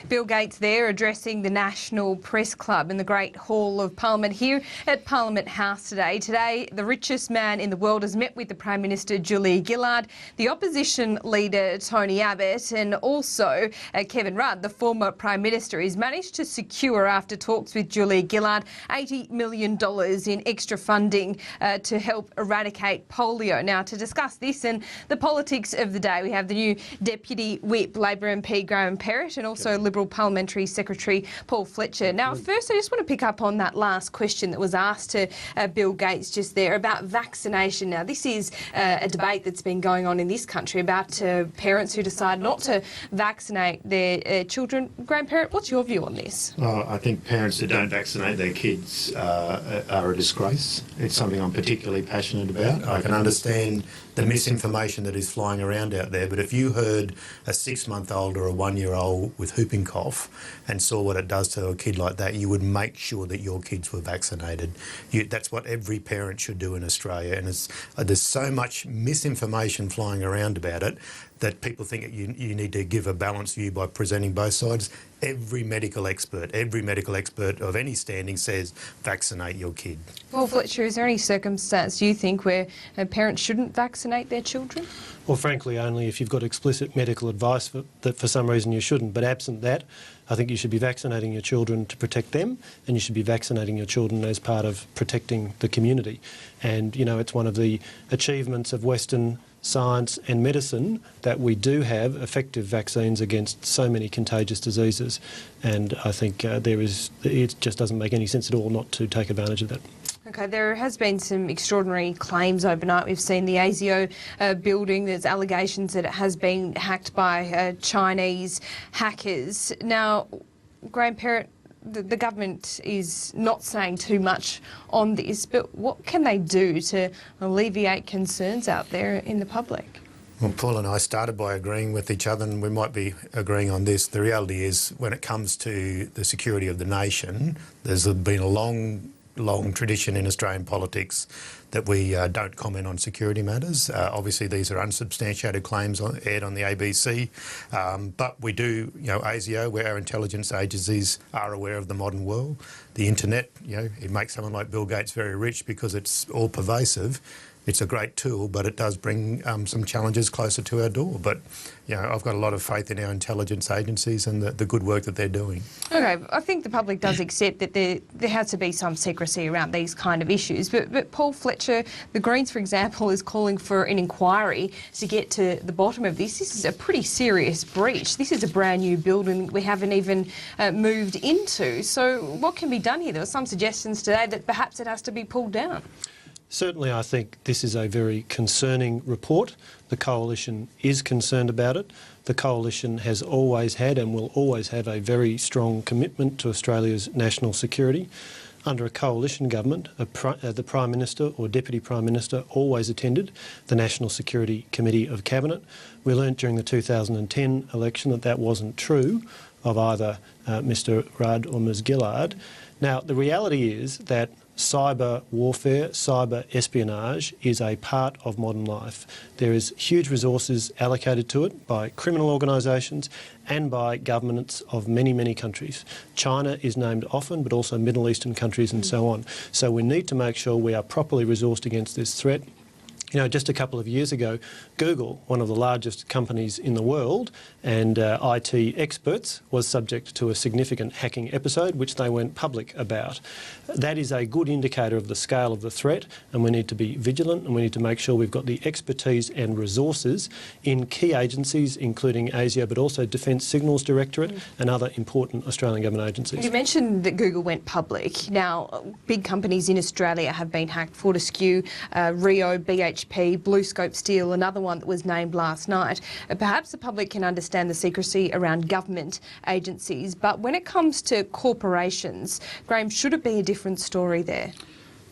Bill Gates there addressing the National Press Club in the Great Hall of Parliament here at Parliament House today. Today, the richest man in the world has met with the Prime Minister Julia Gillard, the opposition leader Tony Abbott, and also Kevin Rudd, the former Prime Minister, is managed to secure, after talks with Julia Gillard, $80 million in extra funding to help eradicate polio. Now, to discuss this and the politics of the day, we have the new Deputy Whip, Labor MP Graham Perrett, and also Liberal Parliamentary Secretary Paul Fletcher. Now, first, I just want to pick up on that last question that was asked to Bill Gates just there about vaccination. Now, this is a debate that's been going on in this country about parents who decide not to vaccinate their children. Graham Perrett, what's your view on this? I think parents that don't vaccinate their kids are a disgrace. It's something I'm particularly passionate about. I can understand the misinformation that is flying around out there, but if you heard a 6-month-old or a 1-year-old with whooping cough and saw what it does to a kid like that, you would make sure that your kids were vaccinated. That's what every parent should do in Australia, and there's so much misinformation flying around about it that people think that you need to give a balanced view by presenting both sides. Every medical expert of any standing says vaccinate your kid. Well, Fletcher, is there any circumstance you think where parents shouldn't vaccinate their children? Well, frankly, only if you've got explicit medical advice that for some reason you shouldn't. But absent that, I think you should be vaccinating your children to protect them, and you should be vaccinating your children as part of protecting the community. And, you know, it's one of the achievements of Western science and medicine that we do have effective vaccines against so many contagious diseases, and I think it just doesn't make any sense at all not to take advantage of that. Okay, there has been some extraordinary claims overnight. We've seen the ASIO building. There's allegations that it has been hacked by Chinese hackers. Now, Graham Perrett, the government is not saying too much on this, but what can they do to alleviate concerns out there in the public? Well, Paul and I started by agreeing with each other, and we might be agreeing on this. The reality is, when it comes to the security of the nation, there's been a long tradition in Australian politics that we don't comment on security matters. Obviously, these are unsubstantiated claims aired on the ABC, but we do, ASIO, where our intelligence agencies are aware of the modern world. The internet, it makes someone like Bill Gates very rich because it's all pervasive. It's a great tool, but it does bring some challenges closer to our door. But, I've got a lot of faith in our intelligence agencies and the good work that they're doing. Okay, I think the public does accept that there has to be some secrecy around these kind of issues. But Paul Fletcher, the Greens, for example, is calling for an inquiry to get to the bottom of this. This is a pretty serious breach. This is a brand new building we haven't even moved into. So what can be done here? There were some suggestions today that perhaps it has to be pulled down. Certainly, I think this is a very concerning report. The Coalition is concerned about it. The Coalition has always had and will always have a very strong commitment to Australia's national security. Under a coalition government, the Prime Minister or Deputy Prime Minister always attended the National Security Committee of Cabinet. We learnt during the 2010 election that wasn't true of either Mr Rudd or Ms Gillard. Now, the reality is that cyber warfare, cyber espionage is a part of modern life. There is huge resources allocated to it by criminal organisations and by governments of many, many countries. China is named often, but also Middle Eastern countries and so on. So we need to make sure we are properly resourced against this threat. Just a couple of years ago, Google, one of the largest companies in the world, and IT experts, was subject to a significant hacking episode, which they went public about. That is a good indicator of the scale of the threat, and we need to be vigilant, and we need to make sure we've got the expertise and resources in key agencies, including ASIO, but also Defence Signals Directorate and other important Australian government agencies. You mentioned that Google went public. Now, big companies in Australia have been hacked: Fortescue, Rio, BHP, BlueScope Steel, another one that was named last night. Perhaps the public can understand the secrecy around government agencies, but when it comes to corporations, Graham, should it be a different story there?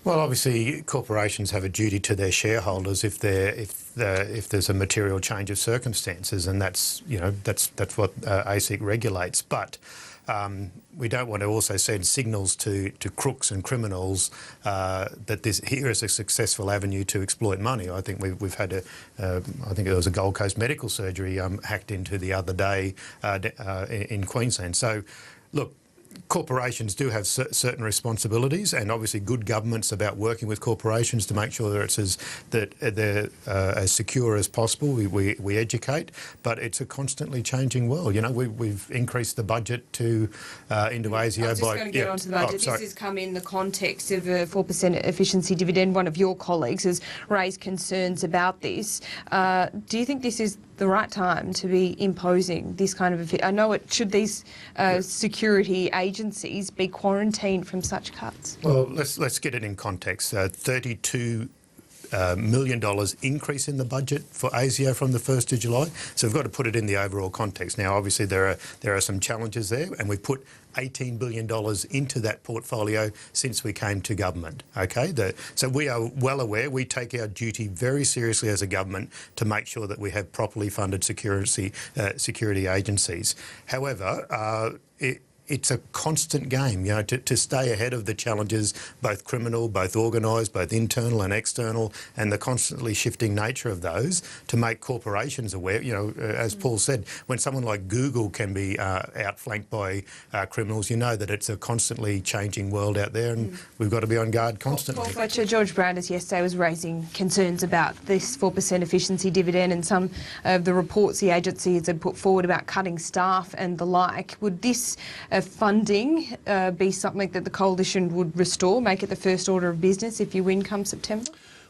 Well, obviously, corporations have a duty to their shareholders if there's a material change of circumstances, and that's what ASIC regulates. But we don't want to also send signals to crooks and criminals that here is a successful avenue to exploit money. I think we've had I think it was a Gold Coast medical surgery hacked into the other day in Queensland. So, look, corporations do have certain responsibilities, and obviously good government's about working with corporations to make sure that they're as secure as possible. We educate, but it's a constantly changing world. We've increased the budget into ASIO by... I was just going to get onto the budget. This has come in the context of a 4% efficiency dividend. One of your colleagues has raised concerns about this. Do you think this is the right time to be imposing this kind of... I know should these security agencies be quarantined from such cuts? Well, let's get it in context. $32 million increase in the budget for ASIO from the 1st of July. So we've got to put it in the overall context. Now, obviously, there are some challenges there, and we've put $18 billion into that portfolio since we came to government, okay? So we are well aware, we take our duty very seriously as a government to make sure that we have properly funded security agencies. However, it's a constant game, to stay ahead of the challenges, both criminal, both organised, both internal and external, and the constantly shifting nature of those, to make corporations aware. As Paul said, when someone like Google can be outflanked by criminals, that it's a constantly changing world out there, and we've got to be on guard constantly. Paul Fletcher, George Brandis yesterday was raising concerns about this 4% efficiency dividend and some of the reports the agencies had put forward about cutting staff and the like. Would this funding be something that the coalition would restore, make it the first order of business if you win come September?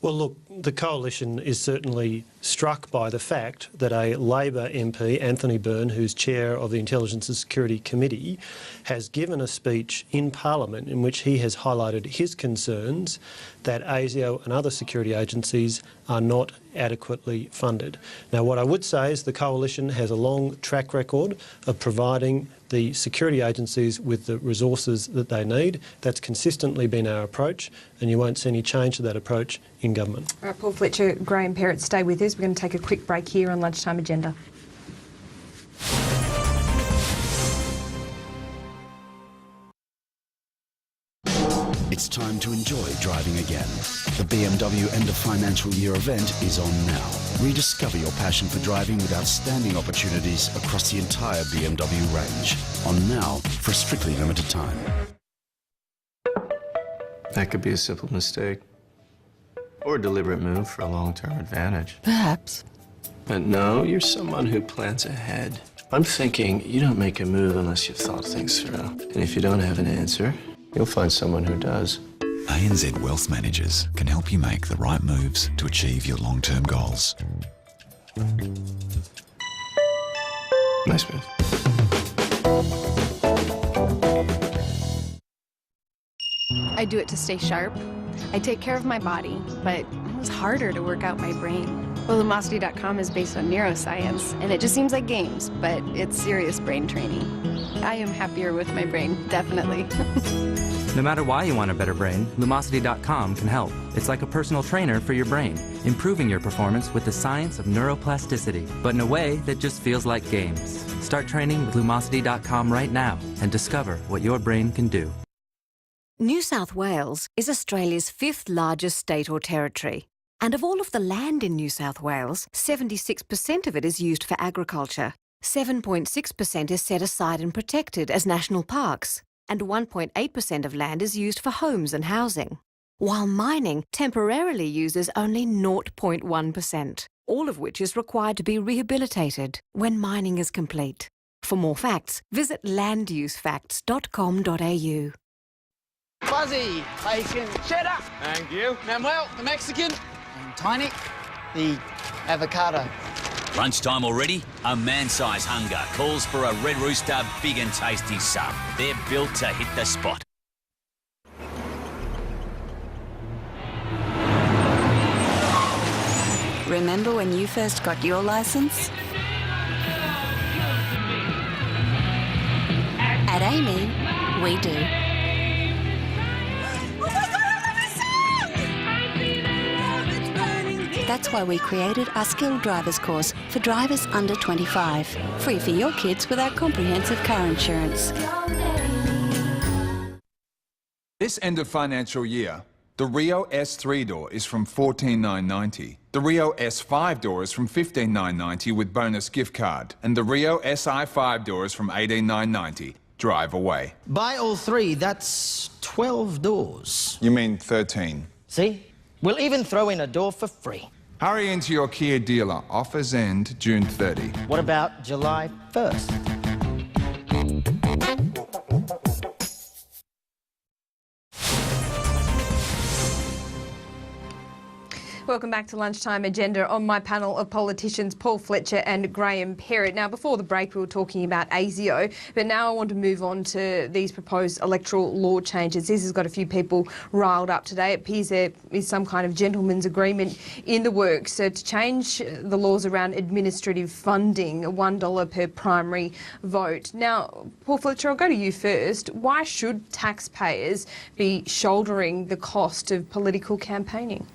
Well, look, the coalition is certainly struck by the fact that a Labor MP, Anthony Byrne, who's chair of the Intelligence and Security Committee, has given a speech in Parliament in which he has highlighted his concerns that ASIO and other security agencies are not adequately funded. Now, what I would say is the coalition has a long track record of providing the security agencies with the resources that they need. That's consistently been our approach, and you won't see any change to that approach in government. All right, Paul Fletcher, Graham Perrett, stay with us. We're going to take a quick break here on Lunchtime Agenda. It's time to enjoy driving again. The BMW End of Financial Year event is on now. Rediscover your passion for driving with outstanding opportunities across the entire BMW range. On now for a strictly limited time. That could be a simple mistake. Or a deliberate move for a long-term advantage. Perhaps. But no, you're someone who plans ahead. I'm thinking you don't make a move unless you've thought things through. And if you don't have an answer, you'll find someone who does. ANZ Wealth Managers can help you make the right moves to achieve your long-term goals. Nice move. I do it to stay sharp. I take care of my body, but it's harder to work out my brain. Well, Lumosity.com is based on neuroscience, and it just seems like games, but it's serious brain training. I am happier with my brain, definitely. No matter why you want a better brain, Lumosity.com can help. It's like a personal trainer for your brain, improving your performance with the science of neuroplasticity, but in a way that just feels like games. Start training with Lumosity.com right now and discover what your brain can do. New South Wales is Australia's 5th largest state or territory. And of all of the land in New South Wales, 76% of it is used for agriculture. 7.6% is set aside and protected as national parks. And 1.8% of land is used for homes and housing. While mining temporarily uses only 0.1%, all of which is required to be rehabilitated when mining is complete. For more facts, visit landusefacts.com.au. Fuzzy, bacon, cheddar. Thank you. Manuel, the Mexican. And Tiny, the avocado. Lunchtime already? A man-sized hunger calls for a Red Rooster big and tasty sub. They're built to hit the spot. Remember when you first got your licence? At Amy, we do. That's why we created our skilled drivers course for drivers under 25. Free for your kids with our comprehensive car insurance. This end of financial year, the Rio S3 door is from $14,990. The Rio S5 door is from $15,990 with bonus gift card. And the Rio SI5 door is from $18,990. Drive away. Buy all three, that's 12 doors. You mean 13. See? We'll even throw in a door for free. Hurry into your Kia dealer. Offers end June 30. What about July 1st? Welcome back to Lunchtime Agenda. On my panel of politicians, Paul Fletcher and Graham Perrett. Now, before the break, we were talking about ASIO, but now I want to move on to these proposed electoral law changes. This has got a few people riled up today. It appears there is some kind of gentleman's agreement in the works to change the laws around administrative funding, $1 per primary vote. Now, Paul Fletcher, I'll go to you first. Why should taxpayers be shouldering the cost of political campaigning?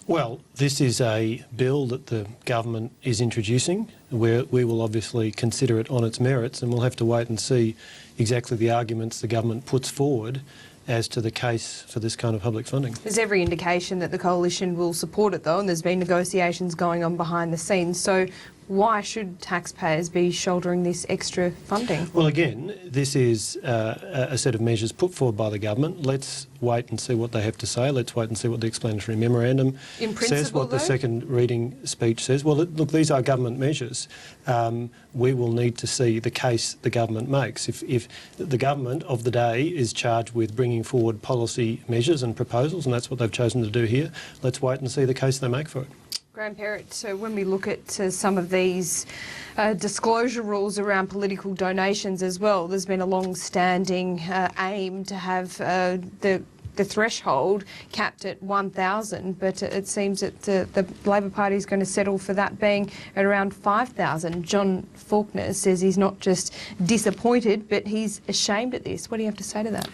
Well, this is a bill that the government is introducing, where we will obviously consider it on its merits, and we'll have to wait and see exactly the arguments the government puts forward as to the case for this kind of public funding. There's every indication that the coalition will support it, though, and there's been negotiations going on behind the scenes. So why should taxpayers be shouldering this extra funding? Well, again, this is a set of measures put forward by the government. Let's wait and see what they have to say. Let's wait and see what the explanatory memorandum says, what the second reading speech says. Well, look, these are government measures. We will need to see the case the government makes. If the government of the day is charged with bringing forward policy measures and proposals, and that's what they've chosen to do here, let's wait and see the case they make for it. Graham Perrett, so when we look at some of these disclosure rules around political donations as well, there's been a long-standing aim to have the threshold capped at 1,000, but it seems that the Labor Party is going to settle for that being at around 5,000. John Faulkner says he's not just disappointed, but he's ashamed at this. What do you have to say to that?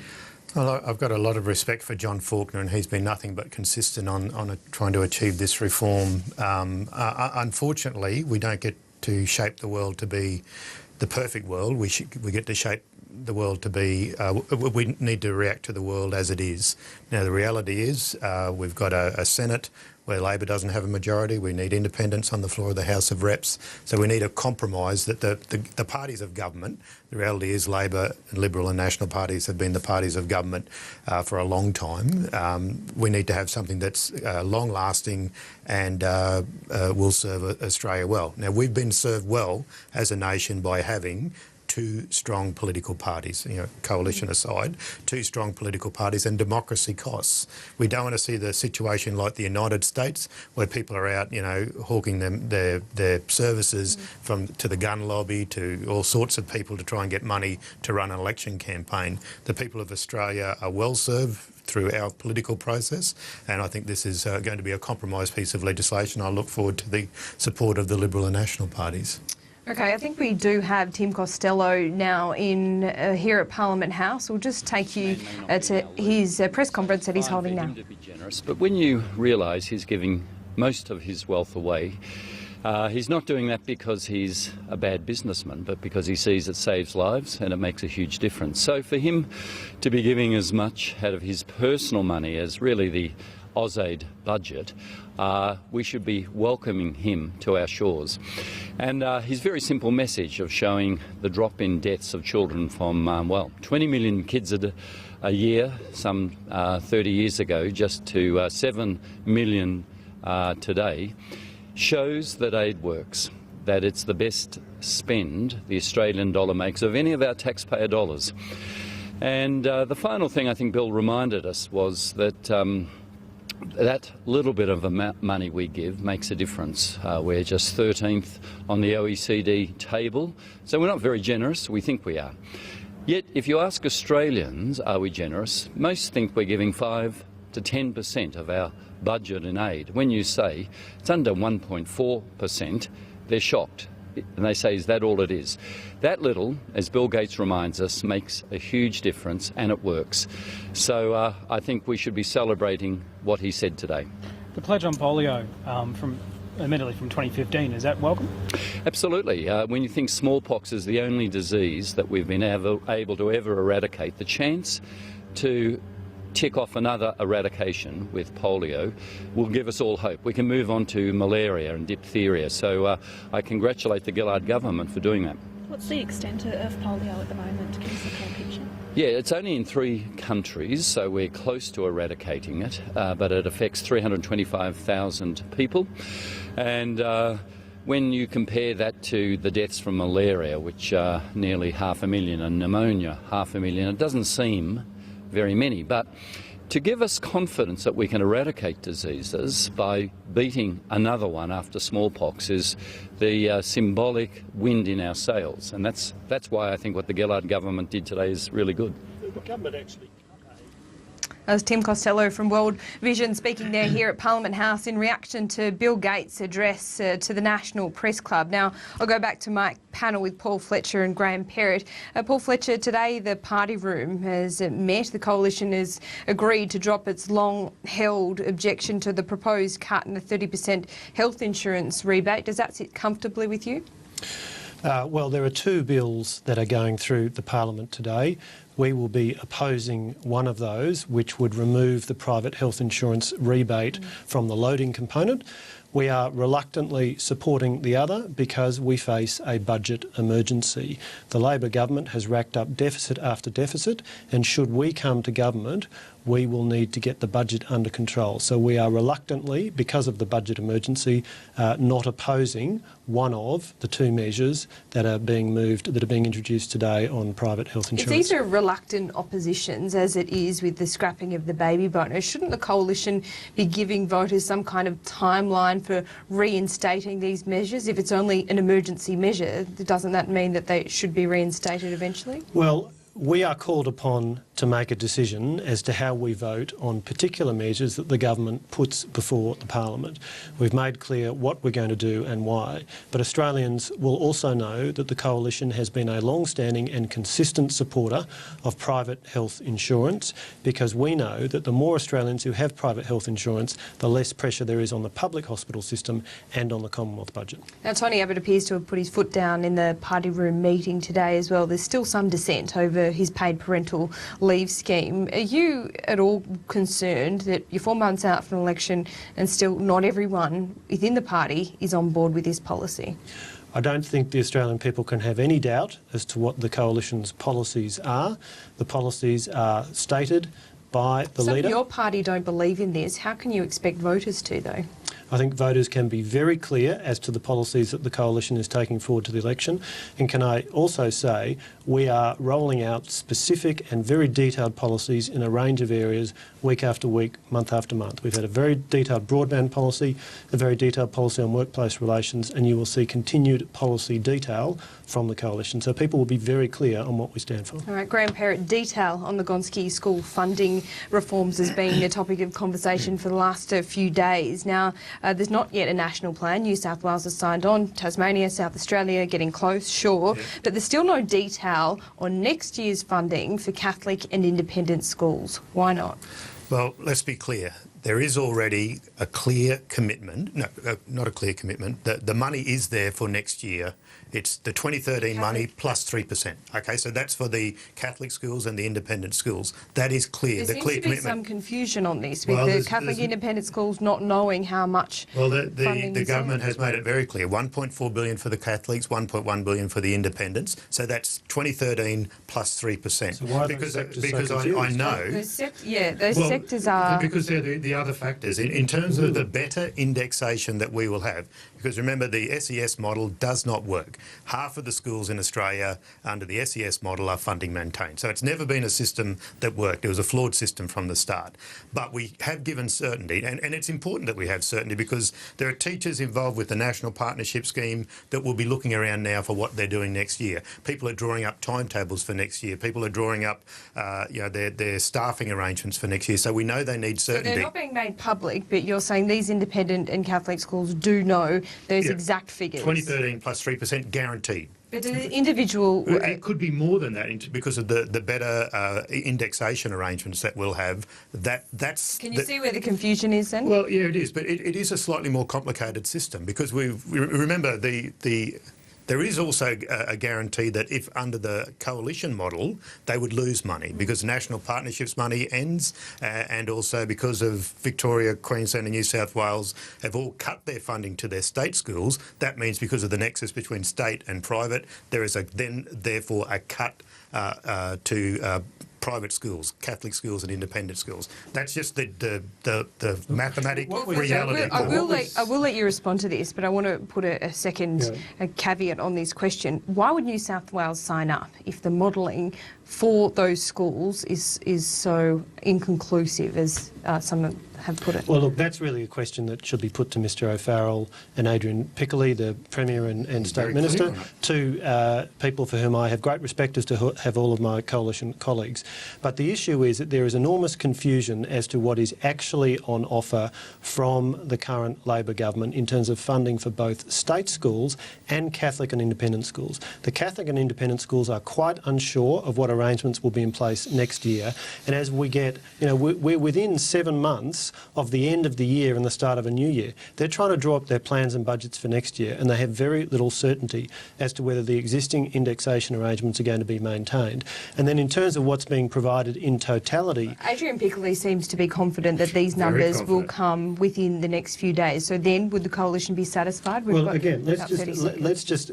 Well, I've got a lot of respect for John Faulkner, and he's been nothing but consistent on trying to achieve this reform. Unfortunately, we don't get to shape the world to be the perfect world. We get to shape the world to be, we need to react to the world as it is. Now, the reality is we've got a Senate where Labor doesn't have a majority. We need independence on the floor of the House of Reps. So we need a compromise that the parties of government, the reality is Labor and Liberal and National parties have been the parties of government for a long time. We need to have something that's long-lasting and will serve Australia well. Now, we've been served well as a nation by having two strong political parties, coalition aside, two strong political parties, and democracy costs. We don't want to see the situation like the United States where people are out, hawking their services to the gun lobby, to all sorts of people to try and get money to run an election campaign. The people of Australia are well served through our political process, and I think this is going to be a compromise piece of legislation. I look forward to the support of the Liberal and National parties. Okay, I think we do have Tim Costello now here at Parliament House. We'll just take you to his press conference that he's holding now. To be generous, but when you realise he's giving most of his wealth away, he's not doing that because he's a bad businessman, but because he sees it saves lives and it makes a huge difference. So for him to be giving as much out of his personal money as really the AusAid budget, we should be welcoming him to our shores. And his very simple message of showing the drop in deaths of children from, 20 million kids a year, some 30 years ago, just to 7 million today, shows that aid works, that it's the best spend the Australian dollar makes of any of our taxpayer dollars. And the final thing I think Bill reminded us was that that little bit of money we give makes a difference. We're just 13th on the OECD table, so we're not very generous. We think we are. Yet, if you ask Australians, are we generous? Most think we're giving 5 to 10% of our budget in aid. When you say it's under 1.4%, they're shocked. And they say, is that all it is? That little, as Bill Gates reminds us, makes a huge difference, and it works. So I think we should be celebrating what he said today. The pledge on polio admittedly from 2015, is that welcome? Absolutely. When you think smallpox is the only disease that we've been able to ever eradicate, the chance to tick off another eradication with polio will give us all hope. We can move on to malaria and diphtheria. So I congratulate the Gillard government for doing that. What's the extent of polio at the moment? Give us a full picture. Yeah, it's only in 3 countries, so we're close to eradicating it, but it affects 325,000 people. And when you compare that to the deaths from malaria, which are nearly 500,000, and pneumonia 500,000, it doesn't seem very many. But to give us confidence that we can eradicate diseases by beating another one after smallpox is the symbolic wind in our sails. And that's why I think what the Gillard government did today is really good. The government actually... That was Tim Costello from World Vision speaking there here at Parliament House in reaction to Bill Gates' address to the National Press Club. Now, I'll go back to my panel with Paul Fletcher and Graham Perrett. Paul Fletcher, today the party room has met. The coalition has agreed to drop its long-held objection to the proposed cut in the 30% health insurance rebate. Does that sit comfortably with you? Well, there are 2 bills that are going through the Parliament today. We will be opposing one of those, which would remove the private health insurance rebate from the loading component. We are reluctantly supporting the other because we face a budget emergency. The Labor government has racked up deficit after deficit, and should we come to government, we will need to get the budget under control. So we are reluctantly, because of the budget emergency, not opposing one of the 2 measures that are being introduced today on private health insurance. If these are reluctant oppositions, as it is with the scrapping of the baby bonus, shouldn't the coalition be giving voters some kind of timeline for reinstating these measures? If it's only an emergency measure, doesn't that mean that they should be reinstated eventually? Well, we are called upon to make a decision as to how we vote on particular measures that the government puts before the Parliament. We've made clear what we're going to do and why, but Australians will also know that the coalition has been a long-standing and consistent supporter of private health insurance, because we know that the more Australians who have private health insurance, the less pressure there is on the public hospital system and on the Commonwealth budget. Now, Tony Abbott appears to have put his foot down in the party room meeting today as well. There's still some dissent over his paid parental leave scheme. Are you at all concerned that you're 4 months out from an election and still not everyone within the party is on board with this policy? I don't think the Australian people can have any doubt as to what the coalition's policies are. The policies are stated by the leader. Some of your party don't believe in this. How can you expect voters to, though? I think voters can be very clear as to the policies that the coalition is taking forward to the election. And can I also say we are rolling out specific and very detailed policies in a range of areas week after week, month after month. We've had a very detailed broadband policy, a very detailed policy on workplace relations, and you will see continued policy detail from the coalition. So people will be very clear on what we stand for. All right, Graham Perrett, detail on the Gonski school funding reforms has been a topic of conversation for the last few days. Now, there's not yet a national plan. New South Wales has signed on, Tasmania, South Australia getting close, sure, but there's still no detail on next year's funding for Catholic and independent schools. Why not? Well, let's be clear. There is already a clear commitment, no, not a clear commitment, the money is there for next year. It's the 2013 money plus 3%. Okay, so that's for the Catholic schools and the independent schools. That is clear. There seems to be some confusion on this with the Catholic independent schools not knowing how much. Well, the government has made it very clear: 1.4 billion for the Catholics, 1.1 billion for the independents. So that's 2013 plus 3%. So why because I know. Those sectors are. Because they're the other factors in terms of the better indexation that we will have. Because remember, the SES model does not work. Half of the schools in Australia under the SES model are funding maintained. So it's never been a system that worked. It was a flawed system from the start. But we have given certainty, and it's important that we have certainty because there are teachers involved with the National Partnership Scheme that will be looking around now for what they're doing next year. People are drawing up timetables for next year. People are drawing up their staffing arrangements for next year. So we know they need certainty. So they're not being made public, but you're saying these independent and Catholic schools do know those exact figures. 2013 plus 3% guaranteed. But the individual... It could be more than that because of the better indexation arrangements that we'll have. That's. Can you see where the confusion is then? Well, yeah, it is, but it is a slightly more complicated system because we remember there is also a guarantee that if under the coalition model, they would lose money because National Partnerships money ends and also because of Victoria, Queensland and New South Wales have all cut their funding to their state schools. That means because of the nexus between state and private, there is therefore a cut to private schools, Catholic schools and independent schools. That's just the mathematical reality. I will let you respond to this, but I want to put a second caveat on this question. Why would New South Wales sign up if the modelling for those schools is so inconclusive as some have put it? Well, look, that's really a question that should be put to Mr O'Farrell and Adrian Piccoli, the Premier and State Minister, two people for whom I have great respect as to have all of my coalition colleagues. But the issue is that there is enormous confusion as to what is actually on offer from the current Labor government in terms of funding for both state schools and Catholic and independent schools. The Catholic and independent schools are quite unsure of what arrangements will be in place next year. And as we get, we're within 7 months of the end of the year and the start of a new year. They're trying to draw up their plans and budgets for next year, and they have very little certainty as to whether the existing indexation arrangements are going to be maintained. And then in terms of what's being provided in totality... Adrian Piccoli seems to be confident that these numbers will come within the next few days. So then would the coalition be satisfied? Well, again, let's just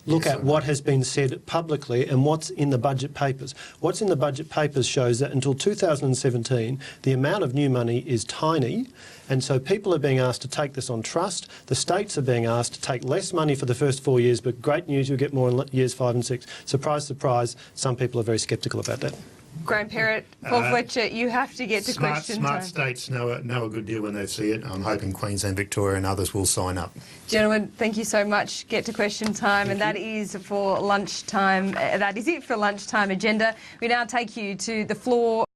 look at what has been said publicly and what's in the budget papers. What's in the budget papers shows that until 2017, the amount of new money is tiny, and so people are being asked to take this on trust. The states are being asked to take less money for the first 4 years, but great news, you'll get more in years 5 and 6. Surprise, surprise, some people are very sceptical about that. Graham Perrett, Paul Fletcher, you have to get to question time. Smart states know a good deal when they see it. I'm hoping Queensland, Victoria and others will sign up. Gentlemen, thank you so much. Get to question time, and that is for lunchtime. That is it for Lunchtime Agenda. We now take you to the floor.